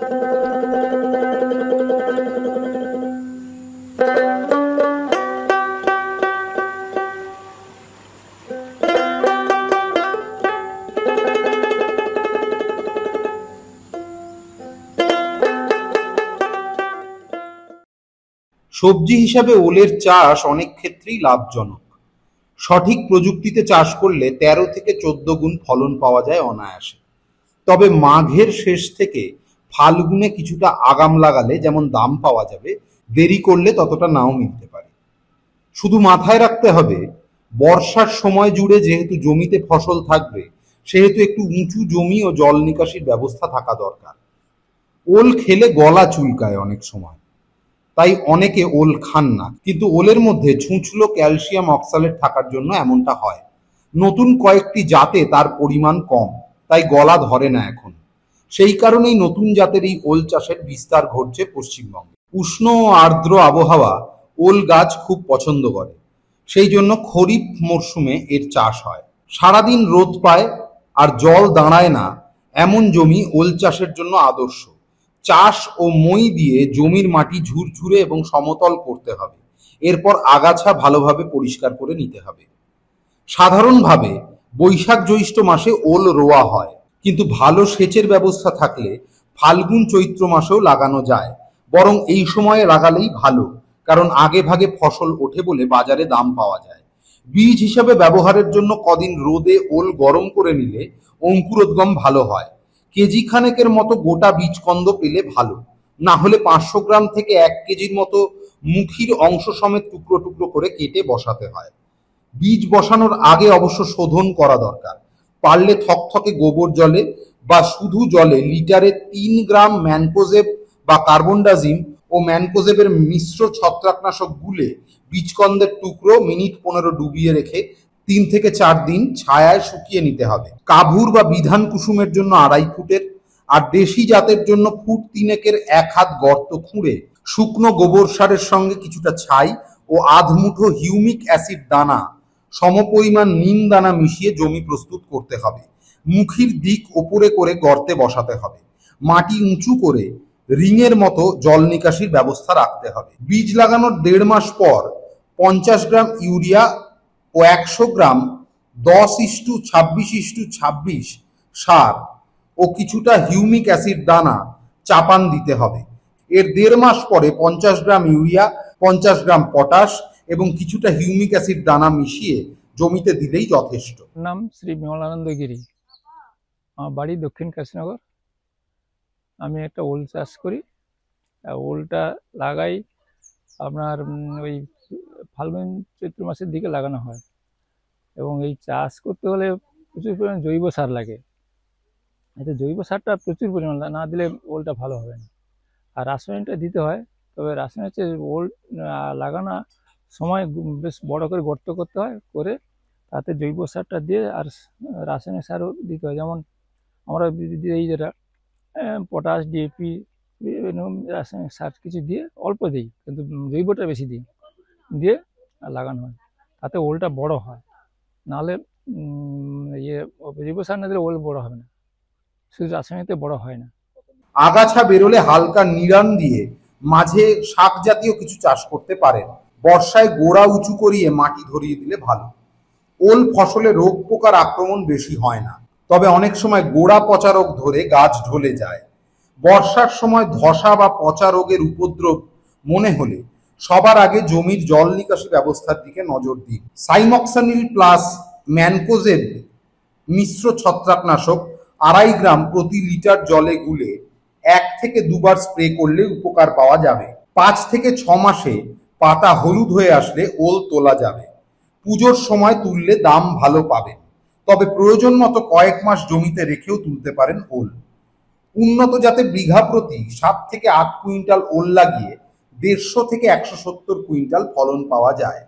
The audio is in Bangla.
সবজি হিসাবে ওলের চাষ অনেক ক্ষেত্রেই লাভজনক। সঠিক প্রযুক্তিতে চাষ করলে ১৩ থেকে ১৪ গুণ ফলন পাওয়া যায় অনায়াসে। তবে মাঘের শেষ থেকে ফাল্গুনে কিছুটা আগাম লাগালে যেমন দাম পাওয়া যাবে, দেরি করলে ততটা নাও মিলতে পারে। শুধু মাথায় রাখতে হবে, বর্ষার সময় জুড়ে যেহেতু জমিতে ফসল থাকবে, সেহেতু একটু উঁচু জমি ও জল নিকাশির ব্যবস্থা থাকা দরকার। ওল খেলে গলা চুলকায় অনেক সময়, তাই অনেকে ওল খান না, কিন্তু ওলের মধ্যে ছুঁচলো ক্যালসিয়াম অক্সালেট থাকার জন্য এমনটা হয়। নতুন কয়েকটি জাতে তার পরিমাণ কম, তাই গলা ধরে না এখন। সেই কারণেই নতুন জাতের এই ওল চাষের বিস্তার ঘটছে পশ্চিমবঙ্গে। উষ্ণ ও আর্দ্র আবহাওয়া ওল গাছ খুব পছন্দ করে, সেই জন্য খরিফ মরশুমে এর চাষ হয়। সারাদিন রোদ পায় আর জল দাঁড়ায় না এমন জমি ওল চাষের জন্য আদর্শ। চাষ ও মই দিয়ে জমির মাটি ঝুরঝুরে এবং সমতল করতে হবে। এরপর আগাছা ভালোভাবে পরিষ্কার করে নিতে হবে। সাধারণভাবে বৈশাখ জ্যৈষ্ঠ মাসে ওল রোয়া হয়, কিন্তু ভালো সেচের ব্যবস্থা থাকলে ফাল্গুন চৈত্র মাসেও লাগানো যায়। বরং এই সময়ে লাগালেই ভালো, কারণ আগে ভাগে ফসল ওঠে বলে বাজারে দাম পাওয়া যায়। বীজ হিসাবে ব্যবহারের জন্য কদিন রোদে ওল গরম করে নিলে অঙ্কুরোদ্গম ভালো হয়। কেজি খানেকের মতো গোটা বীজকন্দ পেলে ভালো, না হলে ৫০০ গ্রাম থেকে ১ কেজির মতো মুখির অংশ সমেত টুকরো টুকরো করে কেটে বসাতে হয়। বীজ বসানোর আগে অবশ্য শোধন করা দরকার। পারলে থকথকে গোবর জলে বা শুধু জলে লিটারে ৩ গ্রাম ম্যানকোজেব বা কার্বনডাজিম ও ম্যানকোজেবের মিশ্র ছত্রাকনাশক গুলে বীজকন্দের টুকরো মিনিট ১৫ ডুবিয়ে রেখে ৩ থেকে ৪ দিন ছায়ায় শুকিয়ে নিতে হবে। কাভুর বা বিধান কুসুমের জন্য ২.৫ ফুটের আর দেশি জাতের জন্য ফুট ৩ ১ হাত গর্ত খুঁড়ে শুকনো গোবর সারের সঙ্গে কিছুটা ছাই ও আধ মুঠো হিউমিক অ্যাসিড দানা সমপরিমাণ নিম দানা মিশিয়ে জমি প্রস্তুত করতে হবে। মুখির দিক ওপরে করে গর্তে বসাতে হবে। মাটি উঁচু করে রিংয়ের মতো জল নিকাশির ব্যবস্থা রাখতে হবে। বীজ লাগানোর ১.৫ মাস পর ৫০ গ্রাম ইউরিয়া ও ১০০ গ্রাম ১০:২৬:২৬ সার ও কিছুটা হিউমিক অ্যাসিড দানা চাপান দিতে হবে। এর ১.৫ মাস পরে ৫০ গ্রাম ইউরিয়া, ৫০ গ্রাম পটাশ এবং কিছুটা হিউমিক অ্যাসিড দানা মিশিয়ে জমিতে দিলেই যথেষ্ট। নাম শ্রী বিমলানন্দ গিরি, আমার বাড়ি দক্ষিণ কাশীনগর। আমি একটা ওল চাষ করি। ওলটা লাগাই আপনার ওই ফাল্গুন চৈত্র মাসের দিকে লাগানো হয়, এবং এই চাষ করতে হলে প্রচুর পরিমাণ জৈব সার লাগে। এতে জৈব সারটা প্রচুর পরিমাণ না দিলে ওলটা ভালো হবে না, আর রাসায়নিকটা দিতে হয়। তবে রাসায়নিক হচ্ছে ওল লাগানো সময় বেশ বড় করে গর্ত করতে হয়, করে তাতে জৈব সারটা দিয়ে আর রাসায়নিক সারও দিতে হয়। যেমন আমরা এই যেটা পটাশ, ডিএপি, রাসায়নিক সার কিছু দিয়ে অল্প দিই, কিন্তু জৈবটা বেশি দিই, দিয়ে লাগানো হয়। তাতে ওলটা বড় হয়। নাহলে জৈব সার না দিলে ওল বড় হবে না, শুধু রাসায়নিকতে বড় হয় না। আগাছা বেরোলে হালকা নিড়ান দিয়ে মাঝে শাক জাতীয় কিছু চাষ করতে পারেন। বর্ষায় গোড়া উঁচু করিয়ে মাটি ধরিয়ে দিলে ভালো। ওল ফসলে রোগ পোকার আক্রমণ বেশি হয় না, তবে অনেক সময় গোড়া পচা রোগ ধরে গাছ ঢলে যায়। বর্ষার সময় ধসা বা পচা রোগের উপদ্রব মনে হলে সবার আগে জমির জল নিকাশি ব্যবস্থার দিকে নজর দিন। সাইমক্সানিল প্লাস ম্যানকোজেব মিশ্র ছত্রাকনাশক ২.৫ গ্রাম প্রতি লিটার জলে গুলে ১ থেকে ২ বার স্প্রে করলে উপকার পাওয়া যাবে। ৫ থেকে ৬ মাসে পাতা হলুদ হয়ে আসলে ওল তোলা যাবে। পুজোর সময় তুললে দাম ভালো পাবেন, তবে প্রয়োজন মতো কয়েক মাস জমিতে রেখেও তুলতে পারেন ওল। উন্নত জাতের বিঘা প্রতি ৭ থেকে ৮ কুইন্টাল ওল লাগিয়ে ১৫০ থেকে ১৭০ কুইন্টাল ফলন পাওয়া যায়।